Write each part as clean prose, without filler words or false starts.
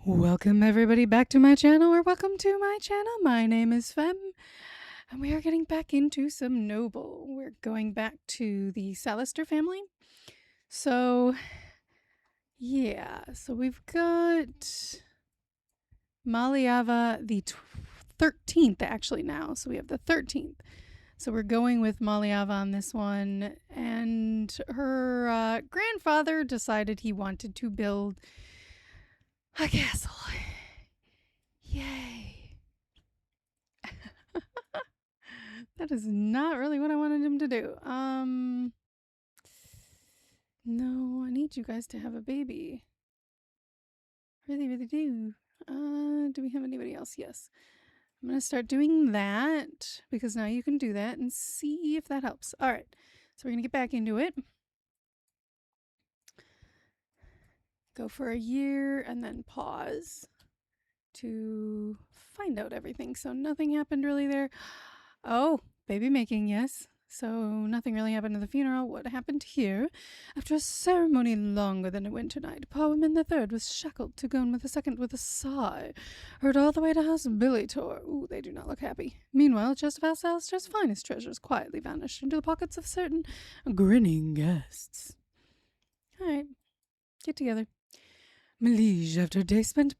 Welcome everybody back to my channel, or welcome to my channel. My name is Fem, and we are getting back into some noble. We're going back to the Salister family. So, yeah, so we've got Maliava the 13th actually now. So we have the 13th. So we're going with Maliava on this one, and her grandfather decided he wanted to build a castle. Yay. That is not really what I wanted him to do. No, I need you guys to have a baby. Really, really do. Do we have anybody else? Yes. I'm going to start doing that because now you can do that and see if that helps. All right. So we're going to get back into it. Go for a year and then pause to find out everything. So nothing happened really there. Oh, baby making, yes. So nothing really happened at the funeral. What happened here? After a ceremony longer than a winter night, Parliament the Third was shackled to Gun with the Second with a sigh. Heard all the way to House Billy Tor. Ooh, they do not look happy. Meanwhile, just of Alistair's finest treasures quietly vanished into the pockets of certain grinning guests. All right, get together. Melige, after a day spent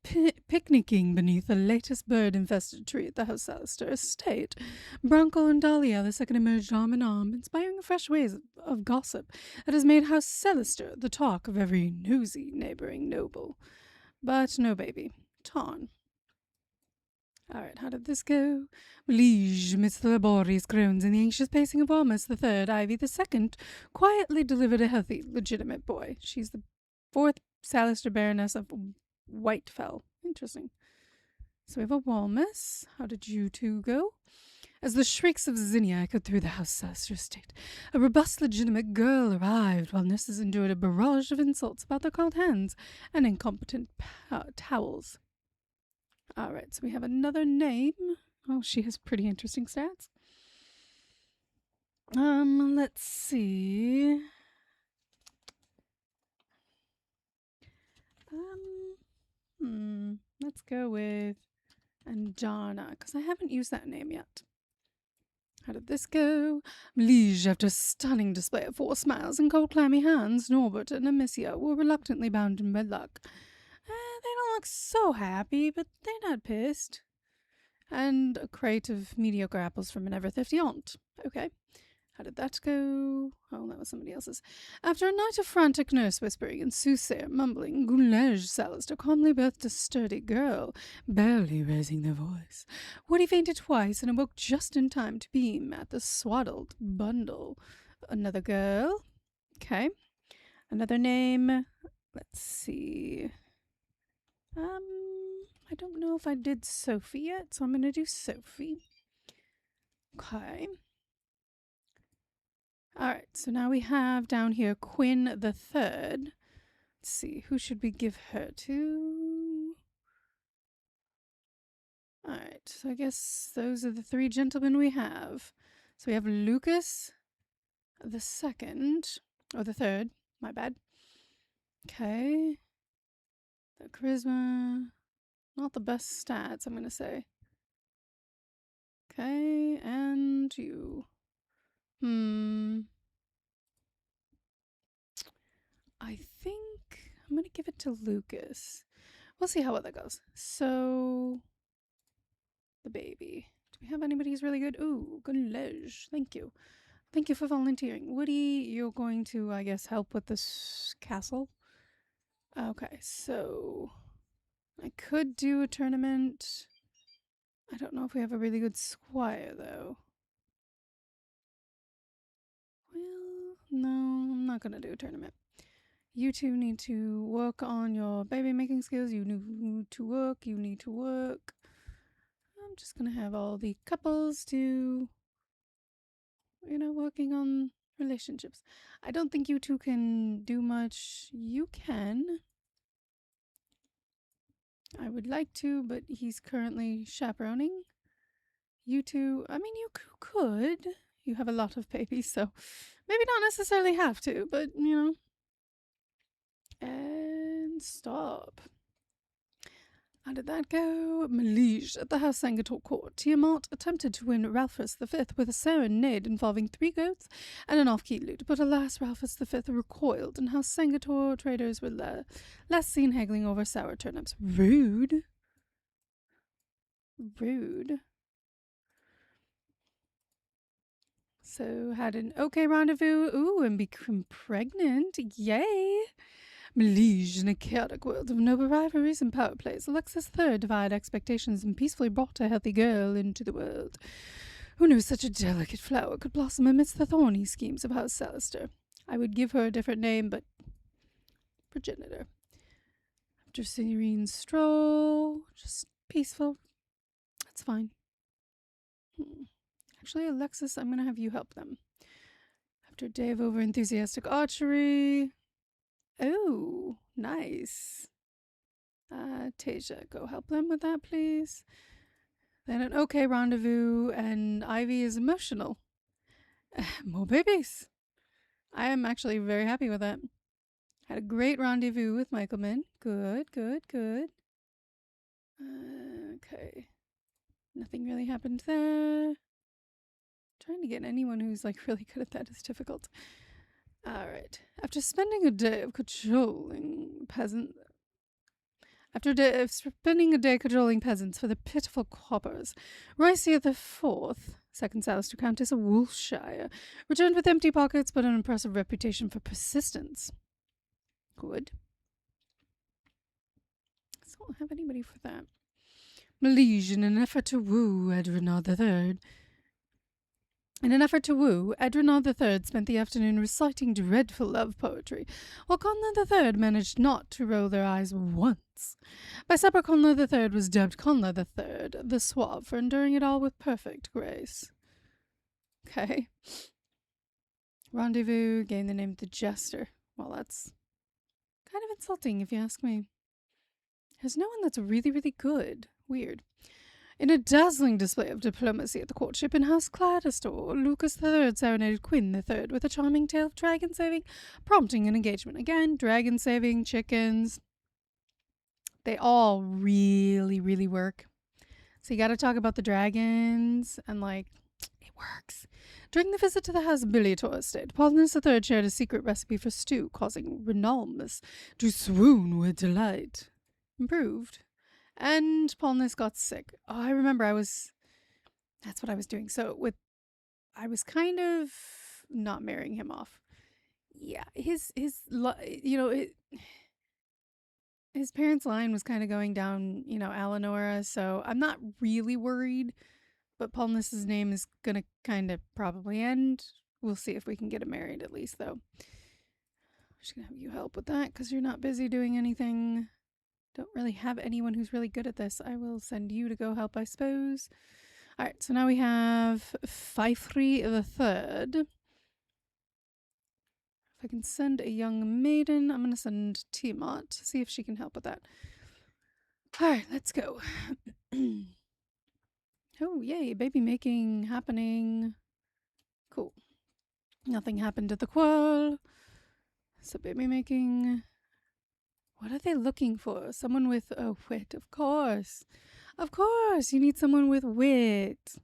picnicking beneath the latest bird-infested tree at the House Alistair estate, Bronco and Dahlia the second emerged arm in arm, inspiring fresh waves of gossip that has made House Alistair the talk of every nosy neighboring noble. But no baby. Ton. Alright, how did this go? Melige, amidst the laborious groans and the anxious pacing of Walmass the Third, Ivy the Second quietly delivered a healthy, legitimate boy. She's the fourth Salister Baroness of Whitefell. Interesting. So we have a Walmass. How did you two go? As the shrieks of Zinnia echoed through the House Salister estate, a robust, legitimate girl arrived, while nurses endured a barrage of insults about their cold hands and incompetent towels. Alright, so we have another name. Oh, she has pretty interesting stats. Let's see. Let's go with Andana, because I haven't used that name yet. How did this go? Melige, after a stunning display of 4 smiles and cold clammy hands, Norbert and Amicia were reluctantly bound in wedlock. They don't look so happy, but they're not pissed. And a crate of mediocre apples from an ever-thrifty aunt. Okay. How did that go? Oh, that was somebody else's. After a night of frantic nurse whispering and soothsayer mumbling, Goulege Salister calmly birthed a sturdy girl, barely raising their voice. Woody fainted twice and awoke just in time to beam at the swaddled bundle. Another girl. Okay. Another name. Let's see. I don't know if I did Sophie yet, so I'm going to do Sophie. Okay. Alright, so now we have down here Quinn the Third. Let's see, who should we give her to? Alright, so I guess those are the 3 gentlemen we have. So we have Lucas the Second, or the Third, my bad. Okay. The charisma, not the best stats, I'm going to say. Okay, and you. I think I'm going to give it to Lucas. We'll see how well that goes. So, the baby. Do we have anybody who's really good? Ooh, Goulege. Thank you. Thank you for volunteering. Woody, you're going to, I guess, help with this castle. Okay, so I could do a tournament. I don't know if we have a really good squire, though. Well, no, I'm not going to do a tournament. You two need to work on your baby making skills. You need to work. You need to work. I'm just going to have all the couples do, working on relationships. I don't think you two can do much. You can. I would like to, but he's currently chaperoning. You two, I mean, you could. You have a lot of babies, so maybe not necessarily have to, but, And stop. did that go? Melige at the House Sangator court. Tiamat attempted to win Ralphus V with a serenade involving 3 goats and an off-key lute, but alas, Ralphus V recoiled, and House Sangator traders were less seen haggling over sour turnips. Rude. Rude. So, had an okay rendezvous. Ooh, and become pregnant. Yay. Melige, in a chaotic world of noble rivalries and power plays, Alexis III defied expectations and peacefully brought a healthy girl into the world. Who knew such a delicate flower could blossom amidst the thorny schemes of House Salister? I would give her a different name, but progenitor. After serene stroll, just peaceful. That's fine. Actually, Alexis, I'm going to have you help them. After a day of over-enthusiastic archery. Oh, nice. Tasia, go help them with that, please. Then an okay rendezvous, and Ivy is emotional. More babies. I am actually very happy with that. Had a great rendezvous with Michaelman. Good, good, good. Okay. Nothing really happened there. Trying to get anyone who's like really good at that is difficult. Alright. After spending a day of cajoling peasants for the pitiful coppers, Roycia the Fourth, second Salister Countess of Wolfshire, returned with empty pockets but an impressive reputation for persistence. Good. So I don't have anybody for that. Melige, in an effort to woo Edrenard III, spent the afternoon reciting dreadful love poetry, while Conlad III managed not to roll their eyes once. By supper, Conlad III was dubbed Conlad III, the Suave, for enduring it all with perfect grace. Okay. Rendezvous, gained the name of the Jester. Well, that's kind of insulting, if you ask me. There's no one that's really, really good. Weird. In a dazzling display of diplomacy at the courtship in House Cladistor, Lucas III serenaded Quinn III with a charming tale of dragon saving, prompting an engagement. Again, dragon saving, chickens. They all really, really work. So you gotta talk about the dragons, and like, it works. During the visit to the House Biliator estate, Paulinus III shared a secret recipe for stew, causing Renalmus to swoon with delight. Improved. And Paulness got sick. Oh, I remember that's what I was doing. So I was kind of not marrying him off. Yeah, his parents' line was kind of going down, Eleonora, so I'm not really worried, but Paulness's name is going to kind of probably end. We'll see if we can get him married at least, though. I'm just going to have you help with that because you're not busy doing anything. Don't really have anyone who's really good at this. I will send you to go help, I suppose. Alright, so now we have Fifrey the Third. If I can send a young maiden, I'm going to send Tiamat to see if she can help with that. Alright, let's go. Oh, yay, baby making happening. Cool. Nothing happened to the quarrel. So baby making... What are they looking for? Someone with wit, of course. Of course, you need someone with wit.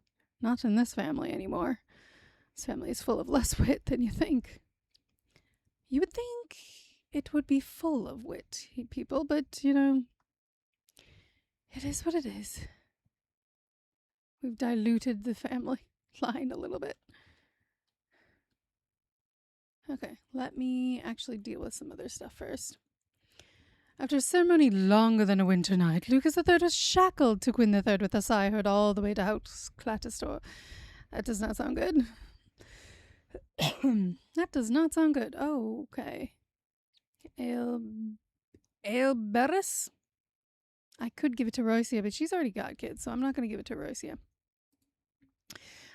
Not in this family anymore. This family is full of less wit than you think. You would think it would be full of wit, people, but, it is what it is. We've diluted the family line a little bit. Okay, let me actually deal with some other stuff first. After a ceremony longer than a winter night, Lucas III was shackled to Quinn III with a sigh heard all the way to House Cladistor. That does not sound good. That does not sound good. Oh, okay. Aelberus? I could give it to Roycia, but she's already got kids, so I'm not going to give it to Roycia.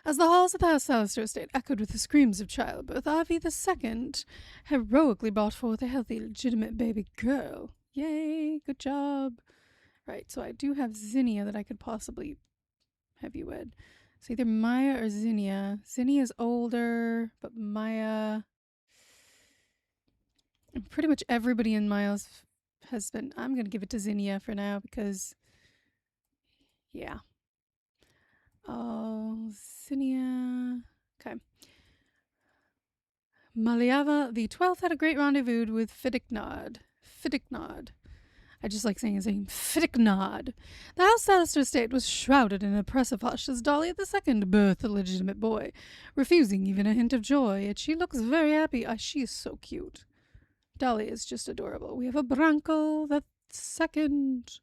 As the halls of the House Salister estate echoed with the screams of childbirth, Ivy II heroically brought forth a healthy, legitimate baby girl. Yay, good job. Right, so I do have Zinnia that I could possibly have you wed. So either Maya or Zinnia. Zinnia's older, but Maya... And pretty much everybody in Maya's has been... I'm going to give it to Zinnia for now because Yeah. Oh, Cinia. Okay. Maliava the 12th had a great rendezvous with Fidignod. Fidignod. I just like saying his name. Fidignod. The House Alistair estate was shrouded in an oppressive hush as Dolly the Second birthed a legitimate boy, refusing even a hint of joy, yet she looks very happy. She is so cute. Dolly is just adorable. We have a Branco the Second.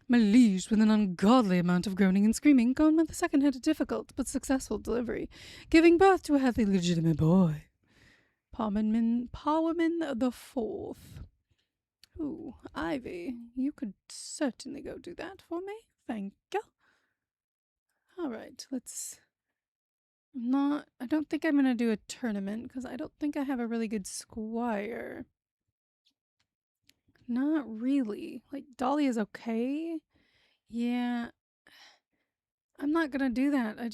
Maliged with an ungodly amount of groaning and screaming, Gonma the Second had a difficult but successful delivery, giving birth to a healthy, legitimate boy. Powerman the Fourth. Ooh, Ivy, you could certainly go do that for me. Thank you. All right, I don't think I'm going to do a tournament because I don't think I have a really good squire. Not really. Like, Dolly is okay. Yeah. I'm not going to do that. I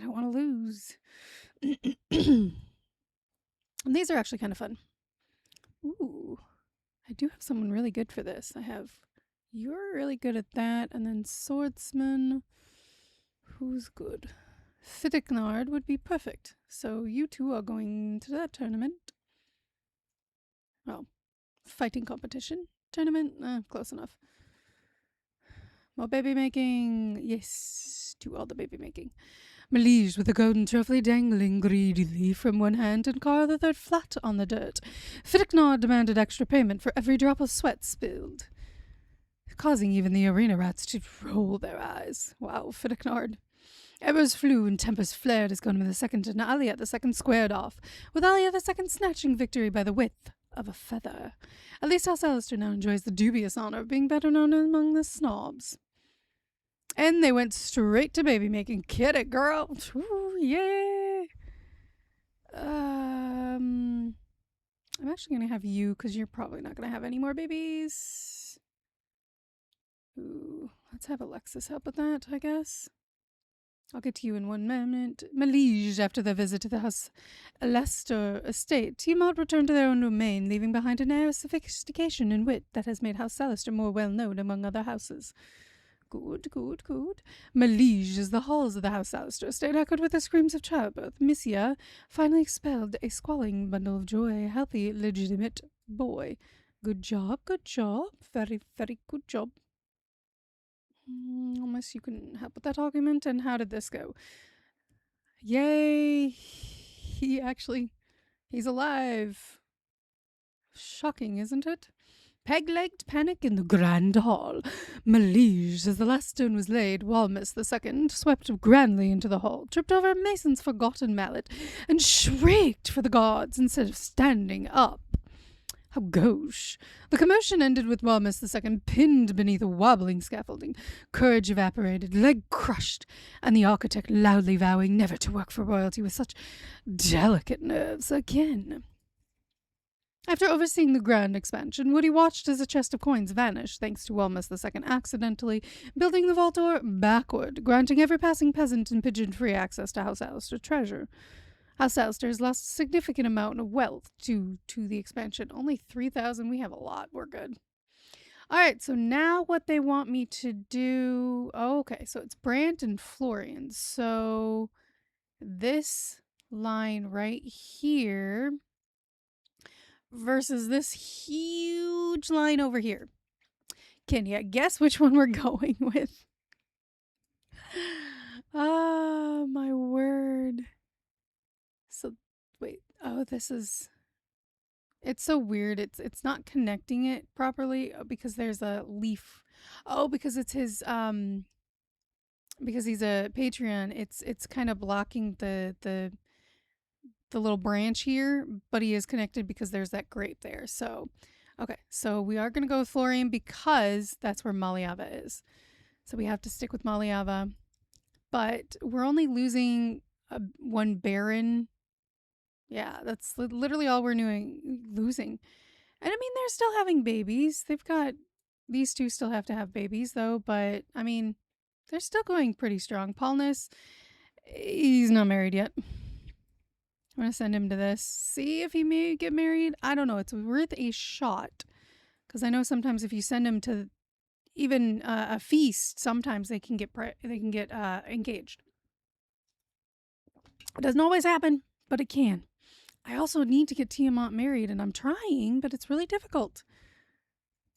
don't want to lose. And these are actually kind of fun. Ooh. I do have someone really good for this. You're really good at that, and then swordsman. Who's good? Fidignard would be perfect. So you two are going to that tournament. Well, fighting competition. Tournament? Close enough. More baby making. Yes, do all the baby making. Malige with the golden trophy dangling greedily from one hand and Carl the Third flat on the dirt. Fidignard demanded extra payment for every drop of sweat spilled, causing even the arena rats to roll their eyes. Wow, Fidignard. Embers flew and tempers flared as Gunma the Second and Alia the Second squared off, with Alia the Second snatching victory by the width of a feather. At least House Alistair now enjoys the dubious honor of being better known among the snobs. And they went straight to baby making. Get it, girl. Ooh, yeah. I'm actually going to have you because you're probably not going to have any more babies. Ooh, let's have Alexis help with that, I guess. I'll get to you in one moment. Malige, after their visit to the House Leicester estate, Timot returned to their own domain, leaving behind an air of sophistication and wit that has made House Leicester more well known among other houses. Good. Malige, as the halls of the House Alistair estate echoed with the screams of childbirth, Missia finally expelled a squalling bundle of joy, a healthy, legitimate boy. Good job. Very, very good job. Unless you can help with that argument. And how did this go? Yay! He's alive. Shocking, isn't it? Peg-legged panic in the grand hall. Malige, as the last stone was laid, Walmass the Second swept grandly into the hall, tripped over a mason's forgotten mallet, and shrieked for the gods instead of standing up. How gauche. The commotion ended with Walmass the Second pinned beneath a wobbling scaffolding, courage evaporated, leg crushed, and the architect loudly vowing never to work for royalty with such delicate nerves again. After overseeing the grand expansion, Woody watched as a chest of coins vanished, thanks to Walmass the Second accidentally building the vault door backward, granting every passing peasant and pigeon free access to House Alistair treasure. House Alistair has lost a significant amount of wealth due to the expansion. Only 3,000. We have a lot. We're good. All right, so now what they want me to do... Oh, okay, so it's Brant and Florian. So this line right here versus this huge line over here. Can you guess which one we're going with? Ah, my word. So, wait. Oh, this is... It's so weird. It's not connecting it properly because there's a leaf. Oh, because it's his... Because he's a Patreon, it's kind of blocking the little branch here, but he is connected because there's that grape there. So, okay. So we are going to go with Florian because that's where Maliava is. So we have to stick with Maliava. But we're only losing one Baron. Yeah, that's literally all we're losing. And I mean, they're still having babies. These two still have to have babies though, but I mean, they're still going pretty strong. Paulness, he's not married yet. I'm going to send him to this. See if he may get married. I don't know. It's worth a shot. Because I know sometimes if you send him to even a feast, sometimes they can get engaged. It doesn't always happen, but it can. I also need to get Tiamat married, and I'm trying, but it's really difficult.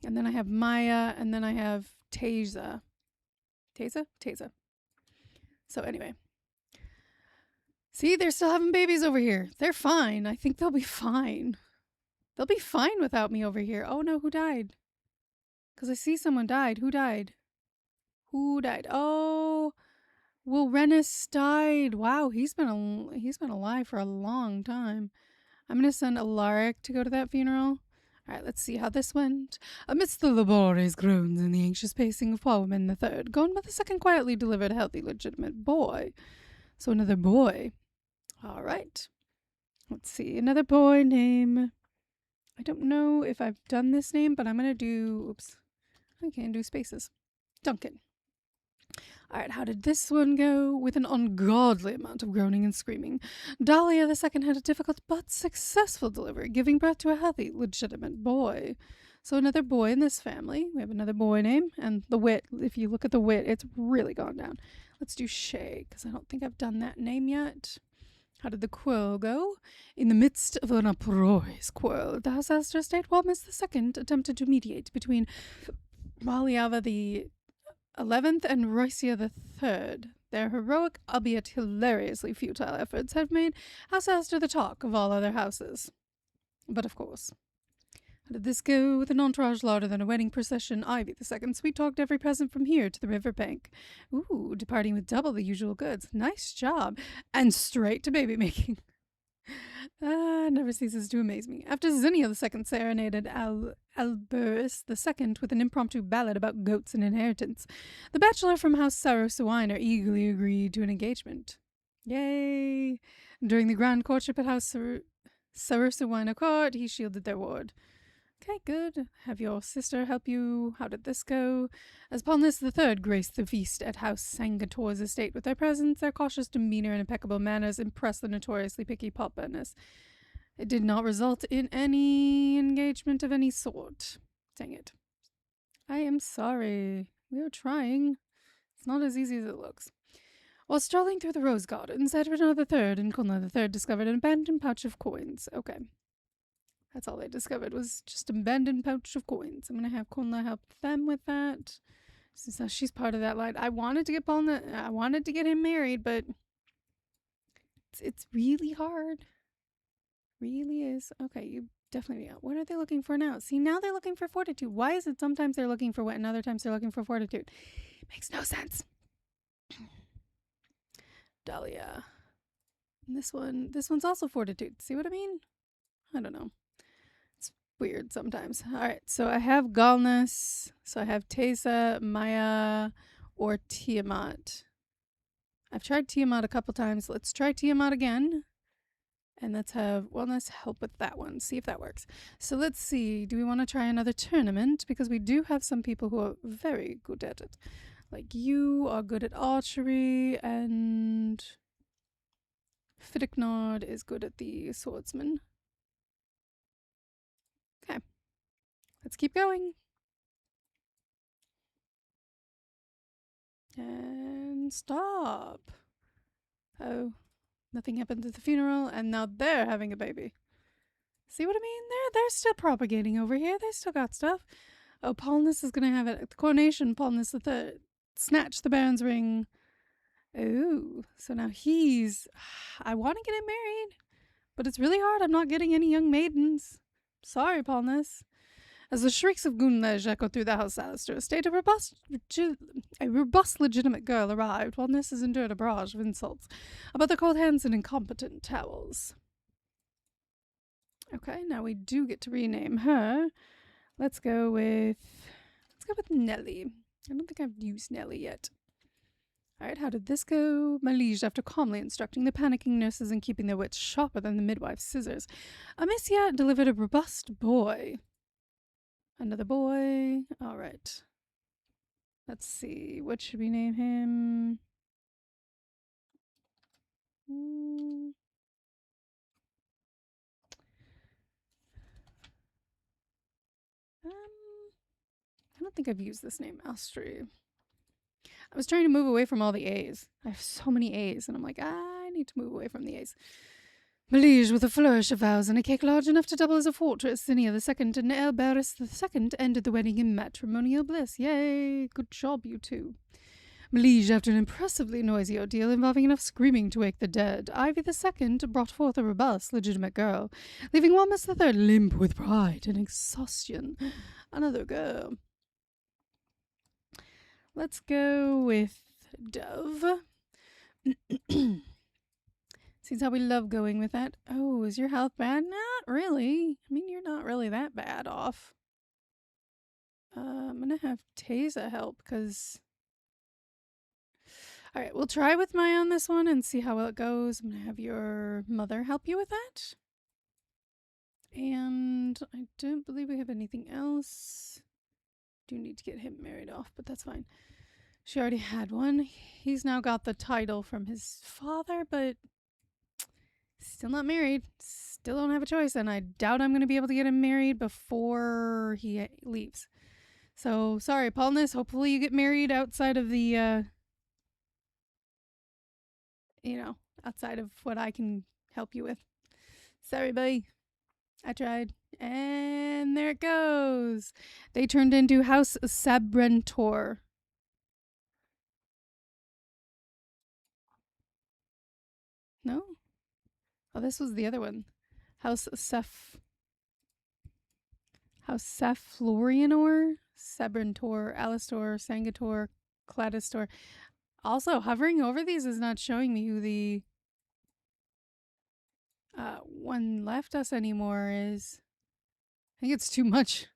And then I have Maya, and then I have Teza. Teza. So anyway. See, they're still having babies over here. They're fine. I think they'll be fine. They'll be fine without me over here. Oh no, who died? Because I see someone died. Who died? Who died? Oh, well, Rennis died. Wow, he's been alive for a long time. I'm gonna send Alaric to go to that funeral. All right, let's see how this went. Amidst the laborious groans and the anxious pacing of Paulman III, Gonma II quietly delivered a healthy, legitimate boy. So another boy. All right. Let's see. Another boy name. I don't know if I've done this name, but I'm going to do... Oops. I can't do spaces. Duncan. All right, how did this one go? With an ungodly amount of groaning and screaming, Dahlia II had a difficult but successful delivery, giving birth to a healthy, legitimate boy. So another boy in this family. We have another boy name, and the wit, if you look at the wit, it's really gone down. Let's do Shay, because I don't think I've done that name yet. How did the quarrel go? In the midst of an uproarious quarrel, the House-Aster State Walmass II attempted to mediate between Maliava the 11th and Roycia the 3rd. Their heroic, albeit hilariously futile efforts have made House-Aster the talk of all other houses. But of course. How did this go? With an entourage louder than a wedding procession, Ivy II sweet-talked every present from here to the river bank. Ooh, departing with double the usual goods. Nice job. And straight to baby-making. Never ceases to amaze me. After Zinnia II serenaded Alberus II with an impromptu ballad about goats and inheritance, the bachelor from House Sarosawiner eagerly agreed to an engagement. Yay! During the grand courtship at House Sarosawiner Court, he shielded their ward. Okay, good. Have your sister help you. How did this go? As Paulness III graced the feast at House Sangator's estate with their presence, their cautious demeanor and impeccable manners impressed the notoriously picky Paulness. It did not result in any engagement of any sort. Dang it. I am sorry. We are trying. It's not as easy as it looks. While strolling through the rose gardens, Edward III and Conla III discovered an abandoned pouch of coins. Okay. That's all they discovered was just an abandoned pouch of coins. I'm going to have Conla help them with that. Since she's part of that line. I wanted to get him married, but it's really hard. Really is. Okay, you definitely... What are they looking for now? See, now they're looking for fortitude. Why is it sometimes they're looking for wit and other times they're looking for fortitude? It makes no sense. Dahlia. And this one's also fortitude. See what I mean? I don't know. Weird sometimes. All right, so I have Galnus. So I have Tesa, Maya, or Tiamat. I've tried Tiamat a couple times. Let's try Tiamat again. And let's have Wellness help with that one. See if that works. So let's see. Do we want to try another tournament? Because we do have some people who are very good at it. Like you are good at archery, and Fiddicknard is good at the swordsman. Okay. Let's keep going. And stop. Oh, nothing happened at the funeral, and now they're having a baby. See what I mean? They're still propagating over here. They still got stuff. Oh, Paulness is gonna have it at the coronation. Paulness III snatched the Baron's ring. Ooh, so now he's... I want to get him married, but it's really hard. I'm not getting any young maidens. Sorry, Paulness. As the shrieks of Gunlej echoed through the House-Aster estate, a robust, legitimate girl arrived, while Nessus endured a barrage of insults about the cold hands and incompetent towels. Okay, now we do get to rename her. Let's go with Nellie. I don't think I've used Nellie yet. Alright, how did this go? My liege, after calmly instructing the panicking nurses and keeping their wits sharper than the midwife's scissors, Amicia delivered a robust boy. Another boy. Alright. Let's see. What should we name him? I don't think I've used this name, Astri. I was trying to move away from all the A's. I have so many A's, and I'm like, I need to move away from the A's. Malige, with a flourish of vows and a cake large enough to double as a fortress, Zinnia the Second and Elberus the Second ended the wedding in matrimonial bliss. Yay! Good job, you two. Malige, after an impressively noisy ordeal involving enough screaming to wake the dead, Ivy the Second brought forth a robust, legitimate girl, leaving Walmass the Third limp with pride and exhaustion. Another girl. Let's go with Dove. Seems how we love going with that. Oh, is your health bad? Not really. I mean, you're not really that bad off. I'm going to have Teza help because... All right, we'll try with Maya on this one and see how well it goes. I'm going to have your mother help you with that. And I don't believe we have anything else. Do need to get him married off, but that's fine. She already had one. He's now got the title from his father, but still not married. Still don't have a choice, and I doubt I'm going to be able to get him married before he leaves. So, sorry, Paulness. Hopefully you get married outside of the, outside of what I can help you with. Sorry, buddy. I tried. And there it goes. They turned into House Sabrentor. No? Oh, this was the other one. House Florianor, Sabrentor, Alistor, Sangator, Cladistor. Also, hovering over these is not showing me who the one left us anymore is. I think it's too much.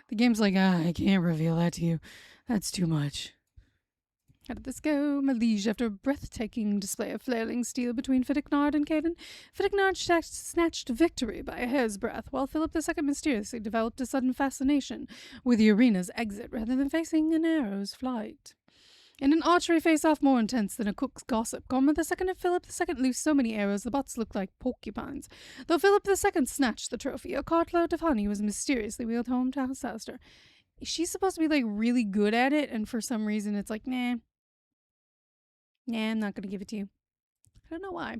The game's like, I can't reveal that to you. That's too much. How did this go? Malige, after a breathtaking display of flailing steel between Fiddicknard and Caden, Fiddicknard snatched victory by a hair's breadth, while Philip II mysteriously developed a sudden fascination with the arena's exit rather than facing an arrow's flight. In an archery face-off more intense than a cook's gossip, Comma II and Philip II loosed so many arrows the butts looked like porcupines. Though Philip II snatched the trophy, a cartload of honey was mysteriously wheeled home to House Alistair. She's supposed to be, like, really good at it, and for some reason it's like, nah, I'm not going to give it to you. I don't know why.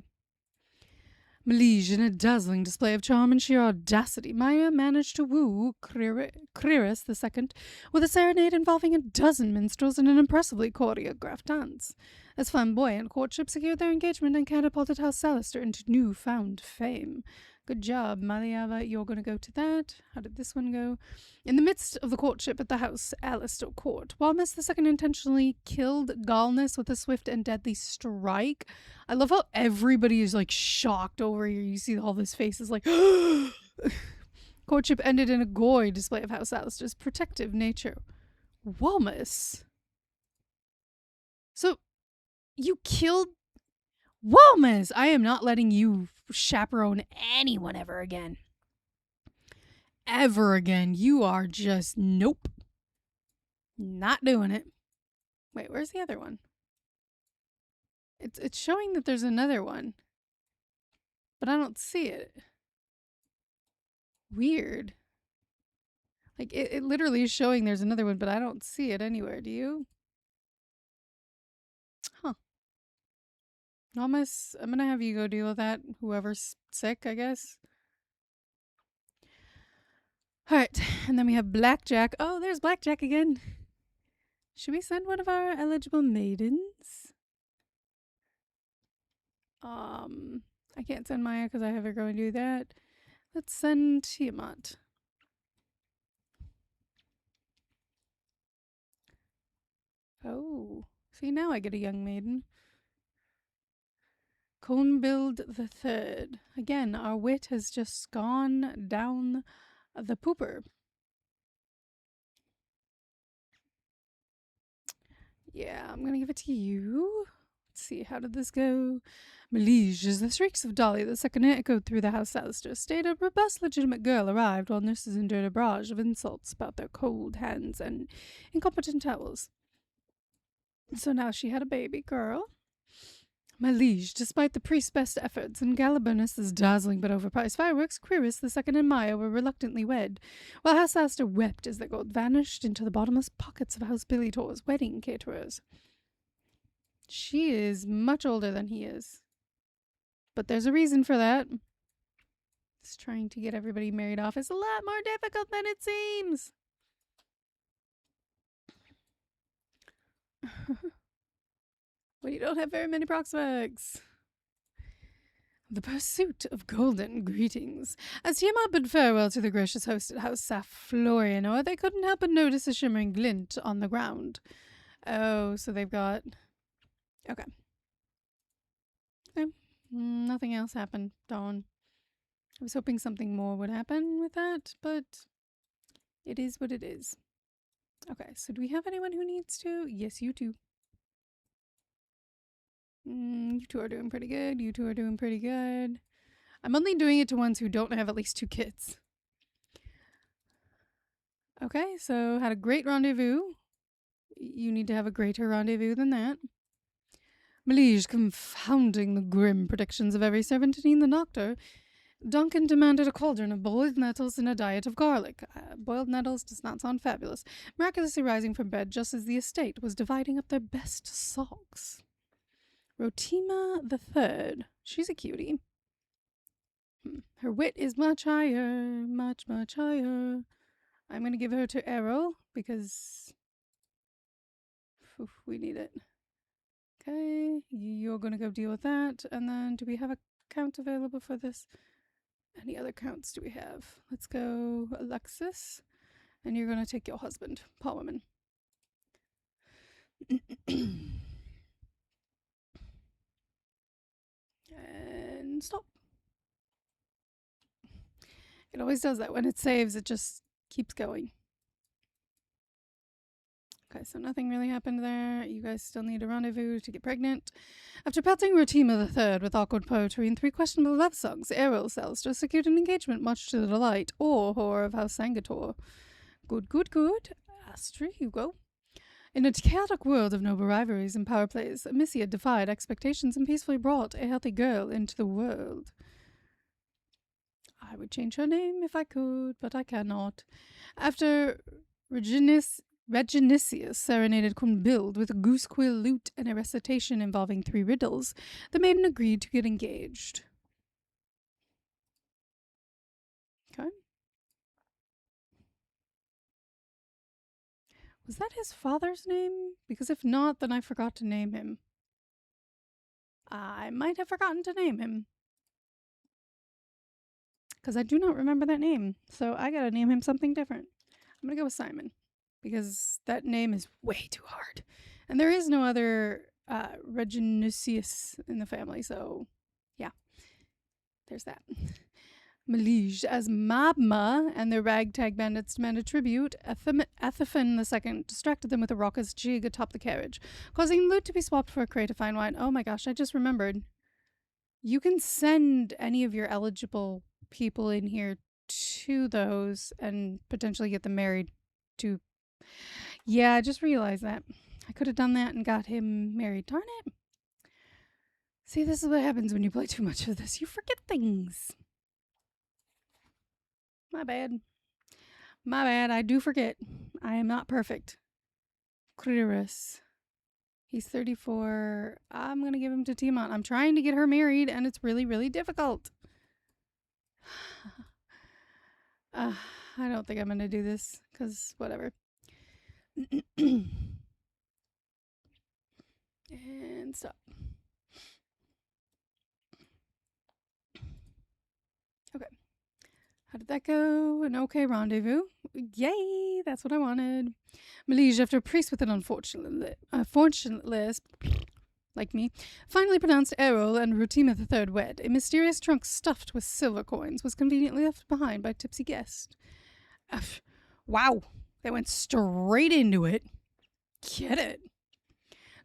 Malige, in a dazzling display of charm and sheer audacity, Maya managed to woo Criris II with a serenade involving a dozen minstrels and an impressively choreographed dance. As flamboyant, Courtship secured their engagement and catapulted House Alistair into newfound fame. Good job, Maliava. You're going to go to that. How did this one go? In the midst of the courtship at the House Alistair Court, Walmass II intentionally killed Galnus with a swift and deadly strike. I love how everybody is, like, shocked over here. You see all this faces like... Courtship ended in a gory display of House Alistair's protective nature. Walmass? So, you killed... Walmass! I am not letting you chaperone anyone ever again. Ever again. You are just... Nope. Not doing it. Wait, where's the other one? It's showing that there's another one. But I don't see it. Weird. Like, it literally is showing there's another one, but I don't see it anywhere. Do you? Huh. Almost, I'm gonna have you go deal with that. Whoever's sick, I guess. Alright, and then we have Blackjack. Oh, there's Blackjack again. Should we send one of our eligible maidens? I can't send Maya because I have her go and do that. Let's send Tiamat. Oh, see, now I get a young maiden. Conebuild the Third. Again, our wit has just gone down the pooper. Yeah, I'm gonna give it to you. Let's see, how did this go? Malige, as the shrieks of Dolly the Second echoed through the House Alistair, stayed a robust, legitimate girl arrived while nurses endured a barrage of insults about their cold hands and incompetent towels. So now she had a baby girl. My liege, despite the priest's best efforts and Galabernus' dazzling but overpriced fireworks, Quiris II and Maya were reluctantly wed, while House Aster wept as their gold vanished into the bottomless pockets of House Bilitor's wedding caterers. She is much older than he is. But there's a reason for that. Just trying to get everybody married off is a lot more difficult than it seems. We don't have very many prospects. The pursuit of golden greetings. As Tiamat bid farewell to the gracious host at House Saflorianor, they couldn't help but notice a shimmering glint on the ground. Oh, so they've got... Okay. Nothing else happened, Dawn. I was hoping something more would happen with that, but it is what it is. Okay, so do we have anyone who needs to? Yes, you two. You two are doing pretty good. You two are doing pretty good. I'm only doing it to ones who don't have at least 2 kids. Okay, so had a great rendezvous. You need to have a greater rendezvous than that. Malige confounding the grim predictions of every servant and even the doctor. Duncan demanded a cauldron of boiled nettles and a diet of garlic. Boiled nettles does not sound fabulous. Miraculously rising from bed just as the estate was dividing up their best socks. Rotima the Third. She's a cutie. Her wit is much higher. Much, much higher. I'm going to give her to Errol because we need it. Okay, you're going to go deal with that. And then do we have a count available for this? Any other counts do we have? Let's go Alexis. And you're going to take your husband, Parliament. And stop. It always does that. When it saves, it just keeps going. Okay, so nothing really happened there. You guys still need a rendezvous to get pregnant. After pelting Rotima III with awkward poetry and 3 questionable love songs, Errol sells to execute an engagement much to the delight or horror of House Sangator. Good, good, good. Astrid, you go. In a chaotic world of noble rivalries and power plays, Amicia defied expectations and peacefully brought a healthy girl into the world. I would change her name if I could, but I cannot. After Reginicius serenaded Cunbild with a goose-quill lute and a recitation involving 3 riddles, the maiden agreed to get engaged. Okay. Was that his father's name? Because if not, then I forgot to name him. I might have forgotten to name him. Because I do not remember that name. So I gotta name him something different. I'm gonna go with Simon. Because that name is way too hard. And there is no other Reginicius in the family, so yeah. There's that. Malige as Mabma and their ragtag bandits demanded tribute. Ethephan II distracted them with a raucous jig atop the carriage, causing loot to be swapped for a crate of fine wine. Oh my gosh, I just remembered. You can send any of your eligible people in here to those and potentially get them married to. Yeah, I just realized that. I could have done that and got him married. Darn it. See, this is what happens when you play too much of this. You forget things. My bad. My bad. I do forget. I am not perfect. Criris. He's 34. I'm going to give him to Tiamat. I'm trying to get her married, and it's really, really difficult. I don't think I'm going to do this, because whatever. And stop. Okay. How did that go? An okay rendezvous. Yay! That's what I wanted. Malige, after a priest with an unfortunate lisp, like me, finally pronounced Errol and Rotima III wed. A mysterious trunk stuffed with silver coins was conveniently left behind by a tipsy guest. Wow! They went straight into it. Get it?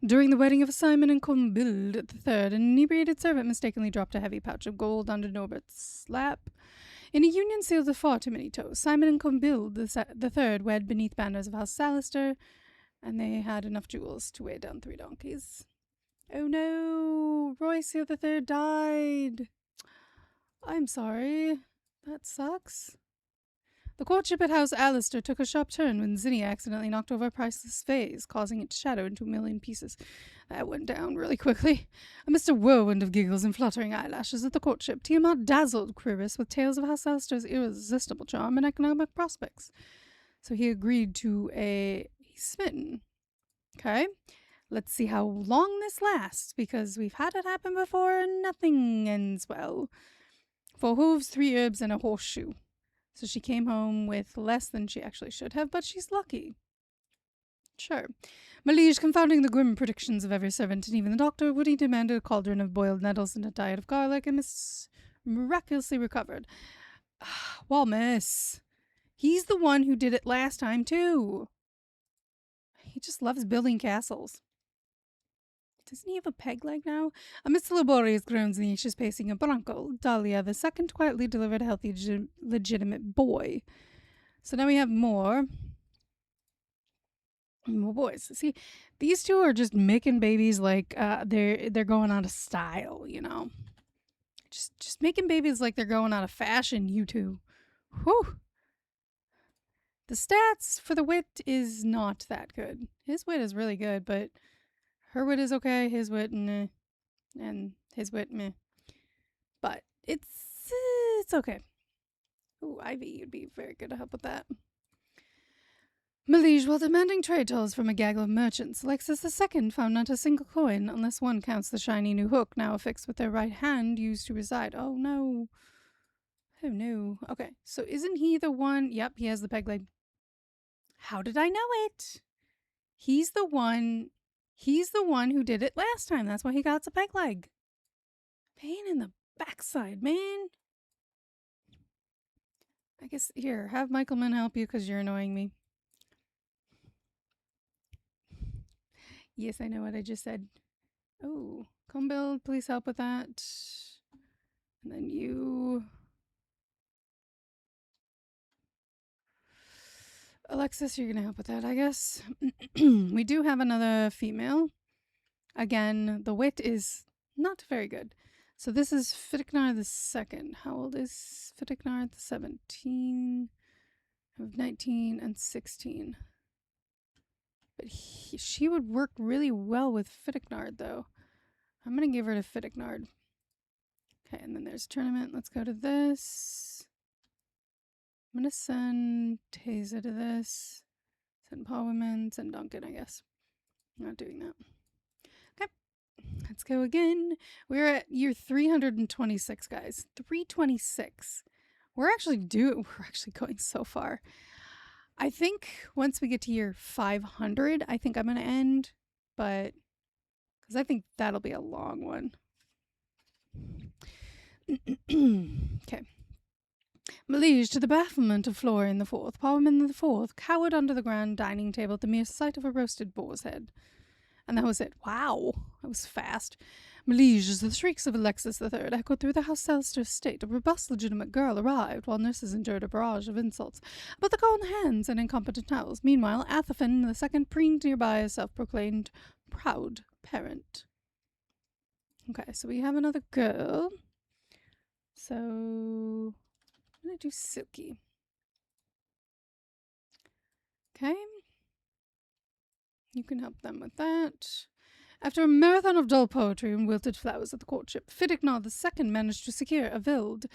During the wedding of Simon and Cunbild III, an inebriated servant mistakenly dropped a heavy pouch of gold onto Norbert's lap. In a union sealed with far too many toes, Simon and Cunbild III wed beneath banners of House Salister, and they had enough jewels to weigh down 3 donkeys. Oh no, Royce the third died. I'm sorry. That sucks. The courtship at House Alistair took a sharp turn when Zinni accidentally knocked over a priceless vase, causing it to shatter into a million pieces. That went down really quickly. Amidst a whirlwind of giggles and fluttering eyelashes at the courtship, Tiamat dazzled Cribus with tales of House Alistair's irresistible charm and economic prospects. So he agreed to he's smitten. Okay. Let's see how long this lasts, because we've had it happen before and nothing ends well. 4 hooves, 3 herbs, and a horseshoe. So she came home with less than she actually should have, but she's lucky. Sure. Malige, confounding the grim predictions of every servant and even the doctor, Woody demanded a cauldron of boiled nettles and a diet of garlic, and miraculously recovered. Walmass. He's the one who did it last time, too. He just loves building castles. Doesn't he have a peg leg now? Amidst the laborious groans and the anxious pacing of Bronco, Dahlia the second quietly delivered a healthy, legitimate boy. So now we have more boys. See, these two are just making babies like they're going out of style, you know. Just making babies like they're going out of fashion, you two. Whew. The stats for the wit is not that good. His wit is really good, but her wit is okay, his wit, meh. And his wit, meh. But it's okay. Ooh, Ivy, you'd be very good to help with that. Malige, while demanding trade tolls from a gaggle of merchants, Alexis II found not a single coin, unless one counts the shiny new hook now affixed with their right hand used to reside. Oh, no. Oh, no. Okay, so isn't he the one? Yep, he has the peg leg. How did I know it? He's the one who did it last time. That's why he got the peg leg. Pain in the backside, man. I guess, here, have Michaelman help you because you're annoying me. Yes, I know what I just said. Oh, come build, please help with that. And then you... Alexis, you're going to help with that, I guess. We do have another female. Again, the wit is not very good. So this is Fitiknar the second. How old is Fitiknar the 17? Of 19 and 16. But she would work really well with Fitiknard, though. I'm going to give her to Fitiknard. Okay, and then there's a tournament. Let's go to this. I'm going to send Taza to this. Send Paul Women. Send Duncan, I guess. I'm not doing that. Okay, let's go again. We're at year 326, guys. 326. We're actually going so far. I think once we get to year 500, I think I'm going to end, but because I think that'll be a long one. Okay. Malige, to the bafflement of Florian the Fourth, Parliament the Fourth cowered under the grand dining table at the mere sight of a roasted boar's head. And that was it. Wow, that was fast. Malige, as the shrieks of Alexis III echoed through the House Alistair estate, a robust, legitimate girl arrived, while nurses endured a barrage of insults about the cold hands and incompetent towels. Meanwhile, Athaphan II preened nearby a self-proclaimed proud parent. Okay, so we have another girl. So I'm going to do Silky. Okay. You can help them with that. After a marathon of dull poetry and wilted flowers at the courtship, Fitiknar II managed to secure Avild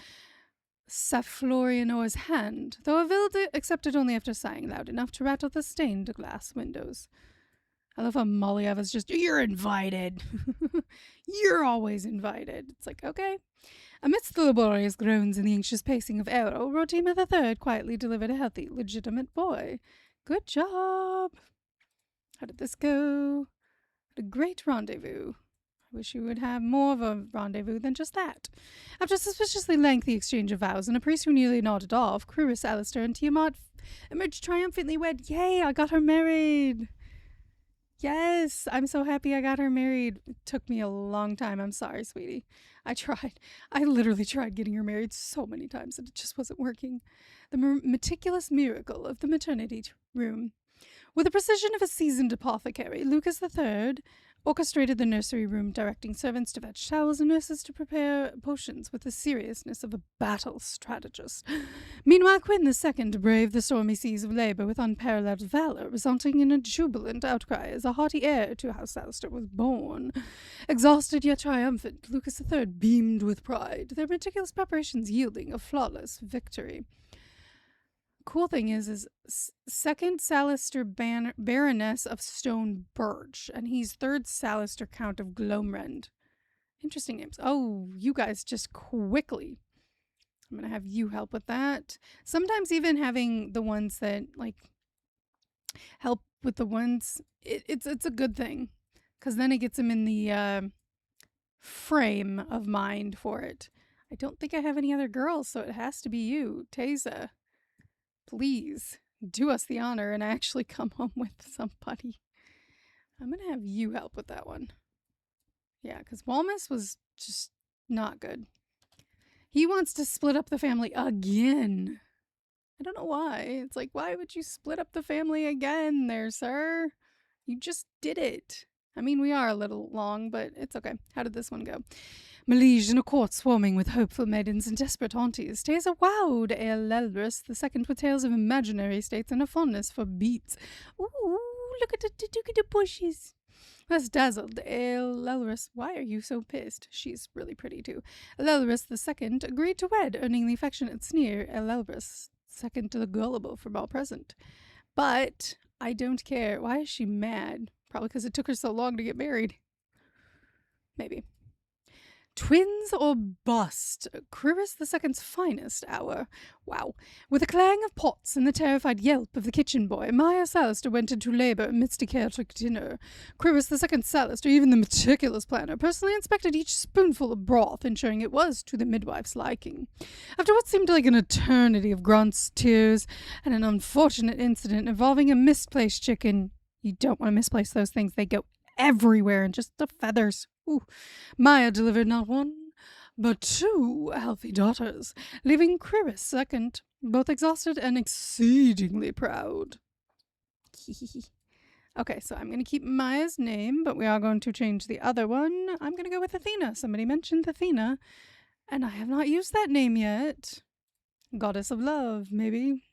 Saflorianor's hand, though Avild accepted only after sighing loud enough to rattle the stained glass windows. I love how Molly was just, you're invited. You're always invited. It's like, okay. Amidst the laborious groans and the anxious pacing of Arrow, Rotima III quietly delivered a healthy, legitimate boy. Good job. How did this go? A great rendezvous. I wish you would have more of a rendezvous than just that. After a suspiciously lengthy exchange of vows and a priest who nearly nodded off, Crurus, Alistair, and Tiamat emerged triumphantly wed. Yay, I got her married. Yes, I'm so happy I got her married. It took me a long time. I'm sorry, sweetie. I tried. I literally tried getting her married so many times and it just wasn't working. The meticulous miracle of the maternity room. With the precision of a seasoned apothecary, Lucas III orchestrated the nursery room, directing servants to fetch towels and nurses to prepare potions with the seriousness of a battle strategist. Meanwhile, Quinn II braved the stormy seas of labour with unparalleled valour, resulting in a jubilant outcry as a haughty heir to House Alistair was born. Exhausted yet triumphant, Lucas III beamed with pride, their meticulous preparations yielding a flawless victory. Cool thing is second Salister Baroness of Stone Birch, and he's third Salister Count of Glomrend. Interesting names. Oh, you guys just quickly. I'm going to have you help with that. Sometimes even having the ones that, like, help with the ones, it's a good thing. Because then it gets them in the frame of mind for it. I don't think I have any other girls, so it has to be you, Taza. Please do us the honor and actually come home with somebody. I'm going to have you help with that one. Yeah, because Walmass was just not good. He wants to split up the family again. I don't know why. It's like, why would you split up the family again there, sir? You just did it. I mean, we are a little long, but it's okay. How did this one go? Malige in a court swarming with hopeful maidens and desperate aunties, Taza wowed Elelris II with tales of imaginary states and a fondness for beats. Ooh, look at the bushes. Thus dazzled, Elelris, why are you so pissed? She's really pretty too. Elelris II agreed to wed, earning the affectionate sneer Elelris II to the gullible from all present. But I don't care. Why is she mad? Probably because it took her so long to get married. Maybe. Twins or bust, Criris II's finest hour. Wow. With a clang of pots and the terrified yelp of the kitchen boy, Maya Salister went into labour amidst a chaotic dinner. Criris II Salister, even the meticulous planner, personally inspected each spoonful of broth, ensuring it was to the midwife's liking. After what seemed like an eternity of grunts, tears, and an unfortunate incident involving a misplaced chicken, you don't want to misplace those things, they go everywhere and just the feathers. Ooh. Maya delivered not one, but two healthy daughters, leaving Criris II both exhausted and exceedingly proud. Okay, so I'm going to keep Maya's name, but we are going to change the other one. I'm going to go with Athena. Somebody mentioned Athena, and I have not used that name yet. Goddess of love, maybe.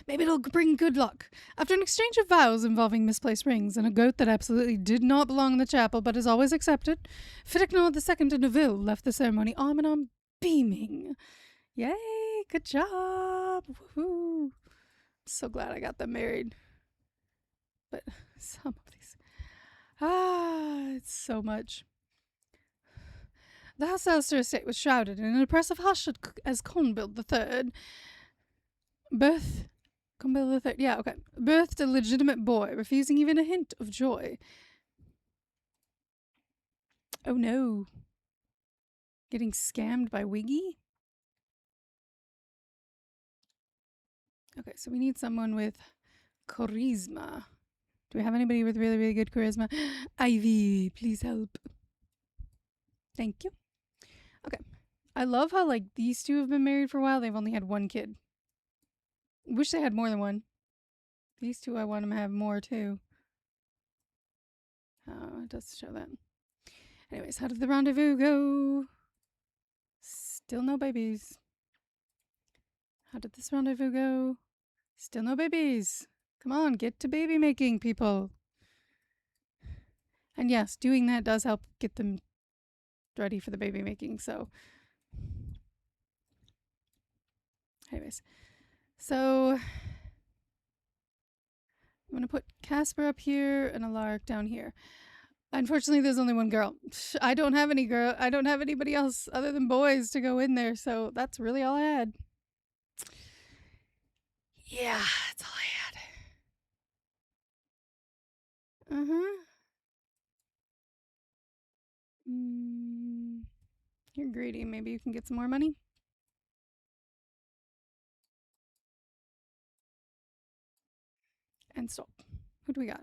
Maybe it'll bring good luck. After an exchange of vows involving misplaced rings and a goat that absolutely did not belong in the chapel but is always accepted, Fiddicknall II and Neville left the ceremony arm in arm, beaming. Yay, good job. Woohoo. I'm so glad I got them married. But some of these... it's so much. The House Alistair estate was shrouded in an oppressive hush as Conbild III... Conbild III, yeah, okay. Birthed a legitimate boy, refusing even a hint of joy. Oh no. Getting scammed by Wiggy? Okay, so we need someone with charisma. Do we have anybody with really, really good charisma? Ivy, please help. Thank you. Okay. I love how, like, these two have been married for a while. They've only had one kid. Wish they had more than one. These two, I want them to have more, too. Oh, it does show that. Anyways, how did the rendezvous go? Still no babies. How did this rendezvous go? Still no babies. Come on, get to baby making, people. And yes, doing that does help get them ready for the baby making, so... Anyways. So, I'm going to put Casper up here and Alaric down here. Unfortunately, there's only one girl. I don't have anybody else other than boys to go in there, so that's really all I had. Yeah, that's all I had. You're greedy. Maybe you can get some more money? And stop. Who do we got?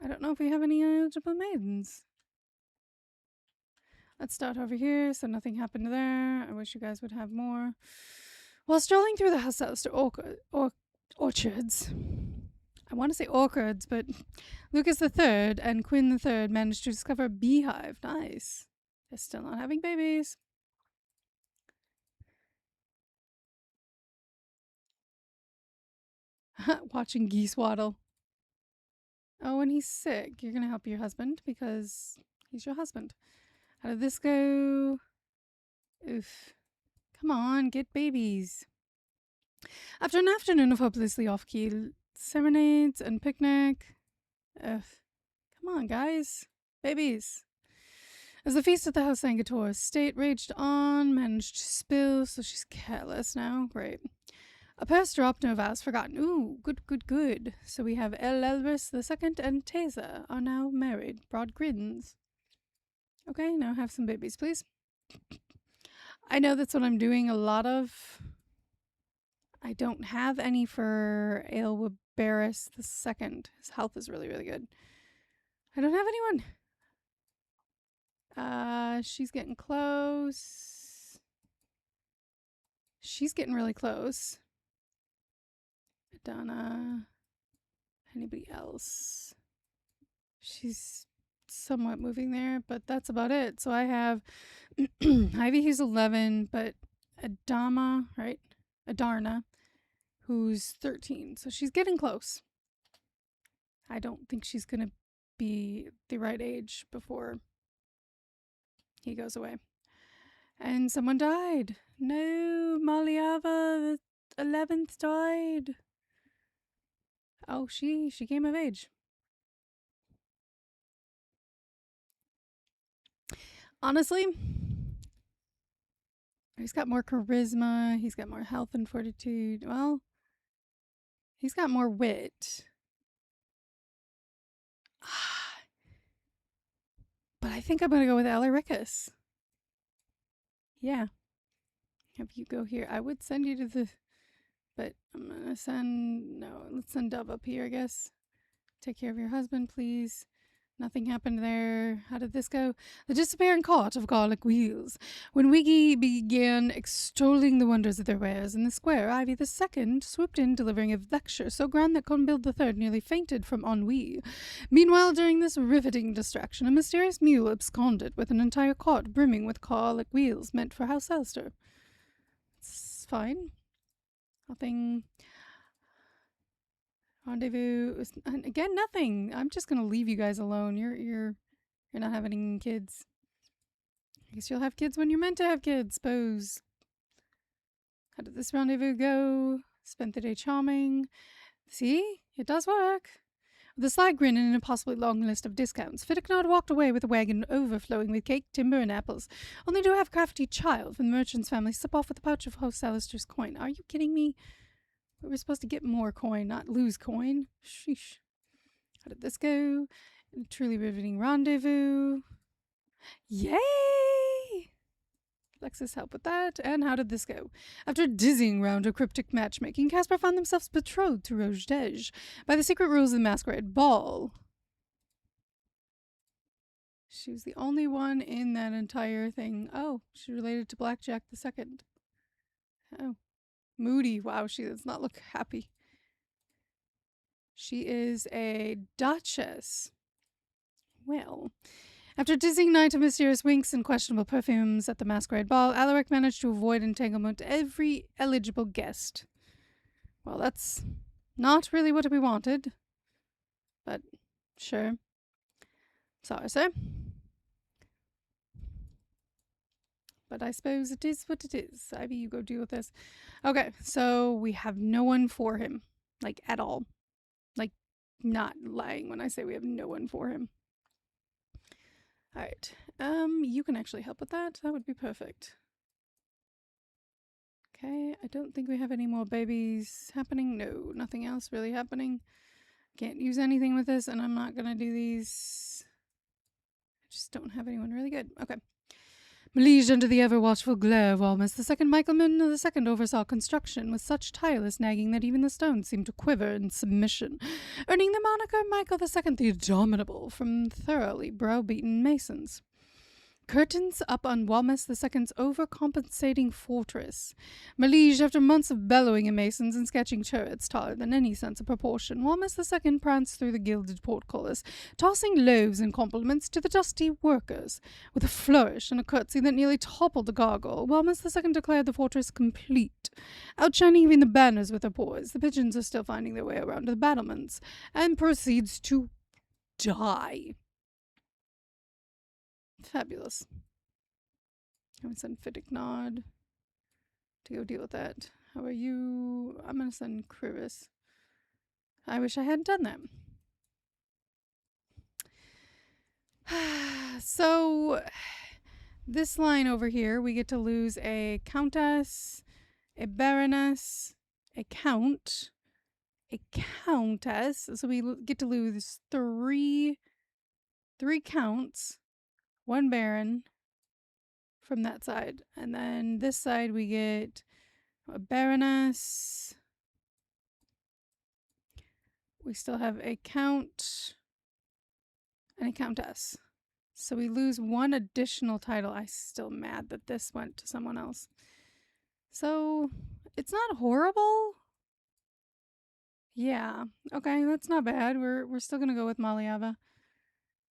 I don't know if we have any eligible maidens. Let's start over here, so nothing happened there. I wish you guys would have more. While strolling through the House Alistair orchards, I want to say orchids, but Lucas III and Quinn III managed to discover a beehive. Nice. They're still not having babies. Watching geese waddle. Oh, and he's sick. You're going to help your husband because he's your husband. How did this go? Oof. Come on, get babies. After an afternoon of hopelessly off-key serenades and picnic. Ugh. Come on, guys. Babies. As the feast at the house Sangator estate raged on, managed to spill, so she's careless now. Great. A purse dropped, no vows forgotten. Ooh, good. So we have El Elvis II and Teza are now married. Broad grins. Okay, now have some babies, please. I know that's what I'm doing a lot of. I don't have any for Aelwabaris II. His health is really, really good. I don't have anyone. She's getting close. She's getting really close. Donna. Anybody else? She's somewhat moving there, but that's about it. So I have Ivy, who's 11, but Adama, right? Adarna, who's 13. So she's getting close. I don't think she's going to be the right age before he goes away. And someone died. No, Maliava, the 11th died. Oh, she came of age. Honestly, he's got more charisma. He's got more health and fortitude. Well, he's got more wit. But I think I'm going to go with Alaricus. Yeah. Have you go here. I would send you to the... But I'm going to send... No, let's send Dove up here, I guess. Take care of your husband, please. Nothing happened there. How did this go? The disappearing cart of garlic wheels. When Wiggy began extolling the wonders of their wares in the square, Ivy the Second swooped in, delivering a lecture so grand that Conbild the Third nearly fainted from ennui. Meanwhile, during this riveting distraction, a mysterious mule absconded with an entire cart brimming with garlic wheels meant for House Alistair. It's fine. Nothing... Rendezvous. And again, nothing. I'm just gonna leave you guys alone. You're not having kids. I guess you'll have kids when you're meant to have kids, suppose. How did this rendezvous go? Spent the day charming. See? It does work. With a sly grin and an impossibly long list of discounts, Fiddicknard walked away with a wagon overflowing with cake, timber, and apples, only to have crafty child from the merchant's family slip off with a pouch of host Alistair's coin. Are you kidding me? We were supposed to get more coin, not lose coin. Sheesh. How did this go? A truly riveting rendezvous. Yay! Lexus help with that. And how did this go? After a dizzying round of cryptic matchmaking, Caspar found themselves betrothed to Rojdej by the secret rules of the masquerade ball. She was the only one in that entire thing. Oh, she's related to Blackjack the Second. Oh. Moody. Wow, she does not look happy. She is a duchess. Well, after a dizzying night of mysterious winks and questionable perfumes at the masquerade ball, Alaric managed to avoid entanglement to every eligible guest. Well, that's not really what we wanted. But, sure. Sorry, sir. But I suppose it is what it is. Ivy, you go deal with this. Okay, so we have no one for him. Like, at all. Like, not lying when I say we have no one for him. Alright. You can actually help with that. That would be perfect. Okay, I don't think we have any more babies happening. No, nothing else really happening. Can't use anything with this, and I'm not gonna do these. I just don't have anyone really good. Okay. Liege under the ever-watchful glare of Walmass, the second Michaelman the Second oversaw construction with such tireless nagging that even the stones seemed to quiver in submission, earning the moniker Michael the Second the Indomitable from thoroughly browbeaten masons. Curtains up on Walmass II's overcompensating fortress. Malige, after months of bellowing in masons and sketching turrets taller than any sense of proportion, Walmass II pranced through the gilded portcullis, tossing loaves and compliments to the dusty workers. With a flourish and a curtsy that nearly toppled the gargoyle, Walmass II declared the fortress complete. Outshining even the banners with her poise, the pigeons are still finding their way around to the battlements, and proceeds to die. Fabulous. I'm gonna send Fiddignod to go deal with that. How are you? I'm gonna send Crivis. I wish I hadn't done that. So, this line over here, we get to lose a countess, a baroness, a count, a countess. So we get to lose three counts, one baron from that side. And then this side we get a baroness. We still have a count and a countess. So we lose one additional title. I'm still mad that this went to someone else. So it's not horrible. Yeah. Okay, that's not bad. We're still gonna go with Maliava.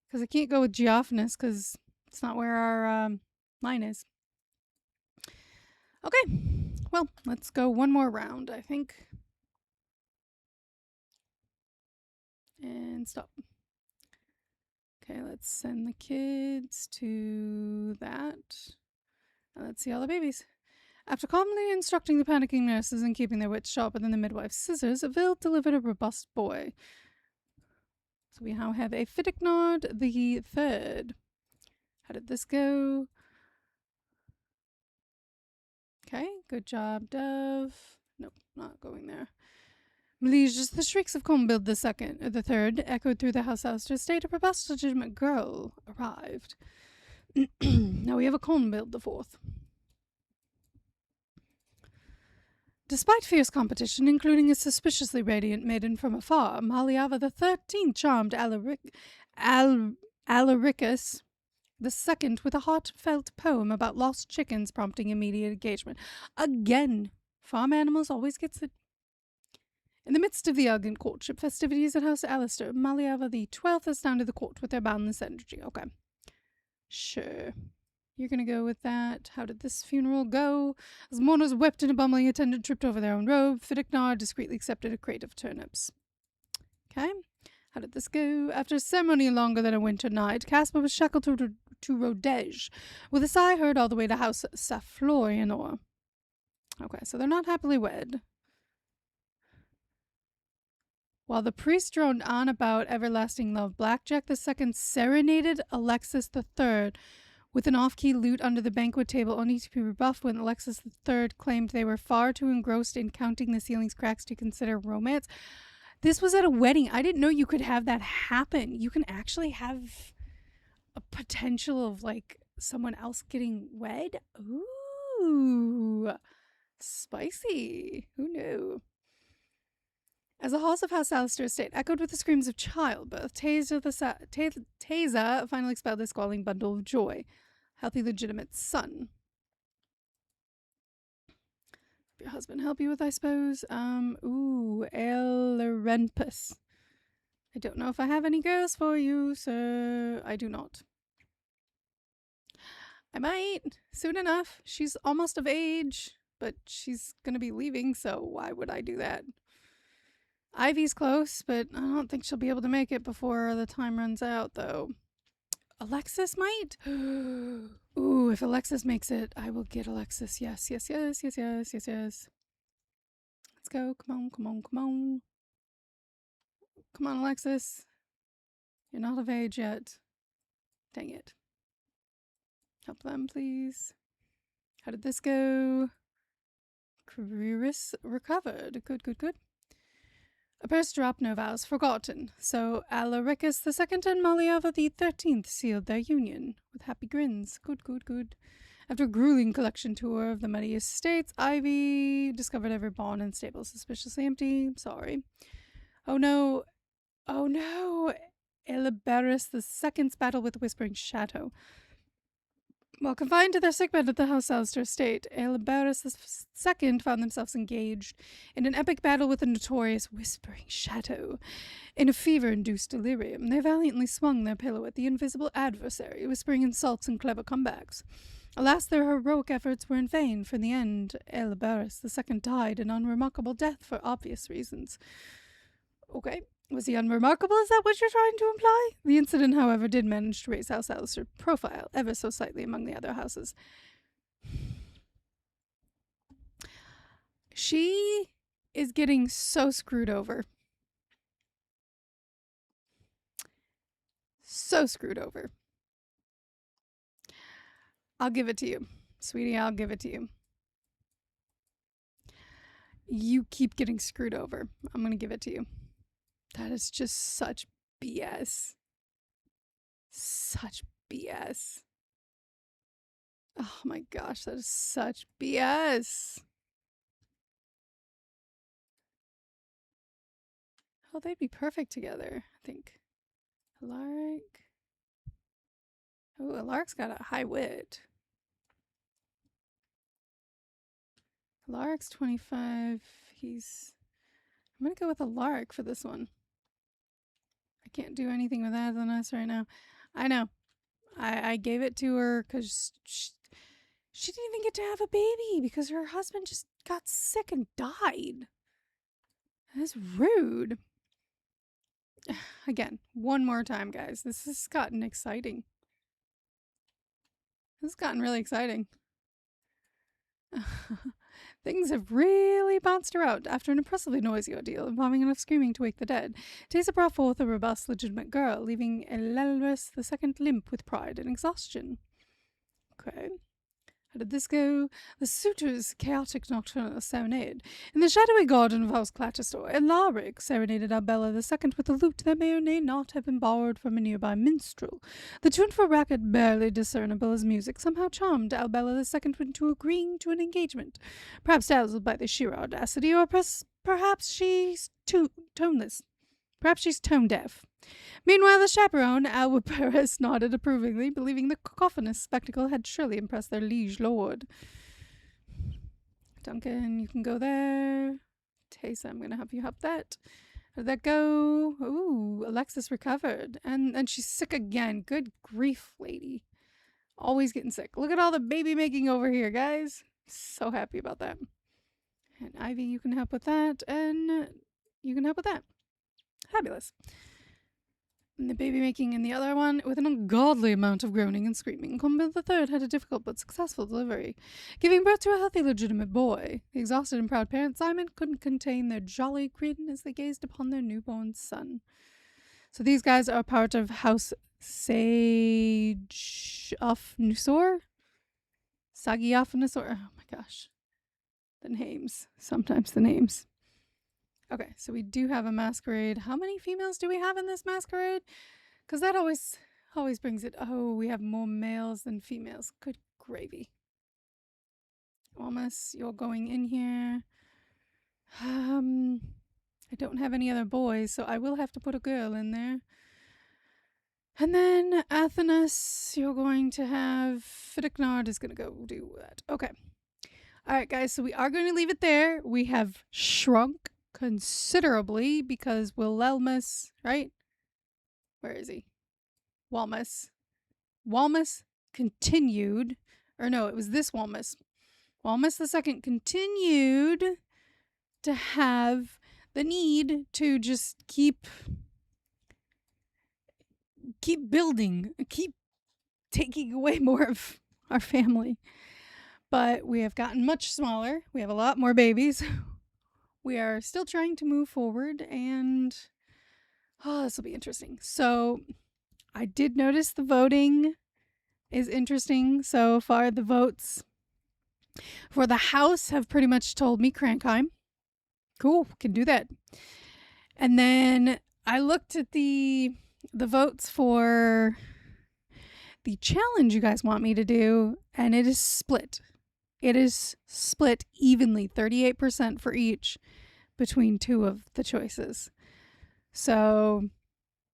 Because I can't go with Geophanes because it's not where our line is. Okay. Well, let's go one more round, I think. And stop. Okay, let's send the kids to that. And let's see all the babies. After calmly instructing the panicking nurses and keeping their wits sharper than the midwife's scissors, Vil delivered a robust boy. So we now have a Fiddignod the third. How did this go? Okay, good job, Dove. Nope, not going there. Malige, the shrieks of Combild the third echoed through the house to a state a robust, legitimate girl arrived. Now we have a Combild the fourth. Despite fierce competition, including a suspiciously radiant maiden from afar, Maliava the 13th charmed Alaricus the second with a heartfelt poem about lost chickens prompting immediate engagement. Again, farm animals always gets it. In the midst of the elegant courtship festivities at House Alistair, Maliava the 12th astounded the court with their boundless energy. Okay. Sure. You're gonna go with that. How did this funeral go? As mourners wept and a bumbling attendant tripped over their own robe, Fiddignod discreetly accepted a crate of turnips. Okay. How did this go? After a ceremony longer than a winter night, Caspar was shackled to Rodege, with a sigh heard all the way to House Saflorianor. Okay, so they're not happily wed. While the priest droned on about everlasting love, Blackjack II serenaded Alexis III with an off-key lute under the banquet table, only to be rebuffed when Alexis III claimed they were far too engrossed in counting the ceiling's cracks to consider romance. This was at a wedding. I didn't know you could have that happen. You can actually have a potential of, like, someone else getting wed. Ooh, spicy. Who knew? As the halls of House Alistair Estate echoed with the screams of childbirth, Taza finally expelled the squalling bundle of joy. Healthy, legitimate son. Your husband help you with, I suppose. Elrenpus. I don't know if I have any girls for you, sir. I do not. I might. Soon enough. She's almost of age, but she's gonna be leaving, so why would I do that? Ivy's close, but I don't think she'll be able to make it before the time runs out, though. Alexis might? Ooh, if Alexis makes it, I will get Alexis. Yes. Let's go. Come on. Come on, Alexis. You're not of age yet. Dang it. Help them, please. How did this go? Criris recovered. Good. A purse drop, no vows forgotten. So Alaricus II and Maliava the 13th sealed their union with happy grins. Good. After a grueling collection tour of the muddy estates, Ivy discovered every barn and stable suspiciously empty. Sorry. Oh no. Eliberus II's battle with the Whispering Shadow. While confined to their sickbed at the house Alistair estate, Aelibarus II found themselves engaged in an epic battle with a notorious whispering shadow. In a fever-induced delirium, they valiantly swung their pillow at the invisible adversary, whispering insults and clever comebacks. Alas, their heroic efforts were in vain, for in the end, Aelibarus II died an unremarkable death for obvious reasons. Okay. Was he unremarkable? Is that what you're trying to imply? The incident, however, did manage to raise House Alistair's profile ever so slightly among the other houses. She is getting so screwed over. So screwed over. I'll give it to you. Sweetie, I'll give it to you. You keep getting screwed over. I'm going to give it to you. That is just such BS. Such BS. Oh my gosh, that is such BS. Oh, they'd be perfect together, I think. Alaric. Oh, Alaric's got a high wit. Alaric's 25. I'm going to go with Alaric for this one. I can't do anything with that than us right now. I know. I gave it to her because she didn't even get to have a baby because her husband just got sick and died. That's rude. Again, one more time, guys. This has gotten exciting. This has gotten really exciting. Things have really bounced her out after an impressively noisy ordeal involving enough screaming to wake the dead. Tessa brought forth a robust, legitimate girl, leaving Elelris II limp with pride and exhaustion. Okay. How did this go? The suitor's chaotic nocturnal serenade. In the shadowy garden of House Clatterstor, Alaric serenaded Albella II with a lute that may or may not have been borrowed from a nearby minstrel. The tuneful racket, barely discernible as music, somehow charmed Albella II into agreeing to an engagement. Perhaps dazzled by the sheer audacity, or perhaps she's toneless. Perhaps she's tone-deaf. Meanwhile, the chaperone, Albert Paris, nodded approvingly, believing the cacophonous spectacle had surely impressed their liege lord. Duncan, you can go there. Tessa, I'm going to have you help that. How did that go? Ooh, Alexis recovered. And she's sick again. Good grief, lady. Always getting sick. Look at all the baby making over here, guys. So happy about that. And Ivy, you can help with that. And you can help with that. Fabulous. And the baby making in the other one with an ungodly amount of groaning and screaming. Combat the third had a difficult but successful delivery, giving birth to a healthy, legitimate boy. The exhausted and proud parents, Simon, couldn't contain their jolly grin as they gazed upon their newborn son. So these guys are part of House Sage of Nusor? Sagi of Nusor? Oh my gosh. The names. Sometimes the names. Okay, so we do have a masquerade. How many females do we have in this masquerade? Because that always brings it. Oh, we have more males than females. Good gravy. Walmass, you're going in here. I don't have any other boys, so I will have to put a girl in there. And then Athanas, you're going to have... Fidignard is going to go do that. Okay. All right, guys, so we are going to leave it there. We have shrunk considerably because Wilhelmus, right? Where is he? Walmass continued, or no, it was this Walmass. Walmass II continued to have the need to just keep building, keep taking away more of our family. But we have gotten much smaller. We have a lot more babies. We are still trying to move forward, and this will be interesting. So I did notice the voting is interesting so far. The votes for the House have pretty much told me Crankheim. Cool, can do that. And then I looked at the votes for the challenge you guys want me to do, and it is split. It is split evenly, 38% for each between two of the choices. So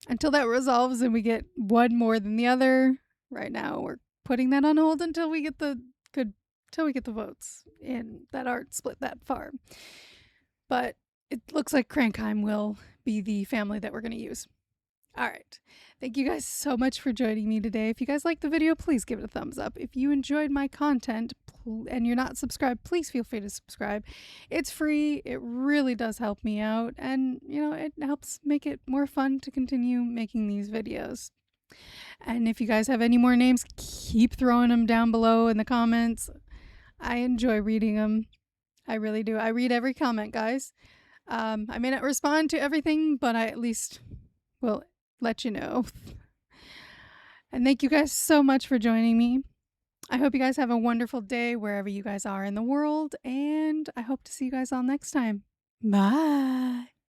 until that resolves and we get one more than the other, right now we're putting that on hold until we get the votes in that aren't split that far. But it looks like Crankheim will be the family that we're going to use. All right. Thank you guys so much for joining me today. If you guys liked the video, please give it a thumbs up. If you enjoyed my content and you're not subscribed, please feel free to subscribe. It's free. It really does help me out. And, it helps make it more fun to continue making these videos. And if you guys have any more names, keep throwing them down below in the comments. I enjoy reading them. I really do. I read every comment, guys. I may not respond to everything, but I at least will let you know. And thank you guys so much for joining me. I hope you guys have a wonderful day wherever you guys are in the world, and I hope to see you guys all next time. Bye.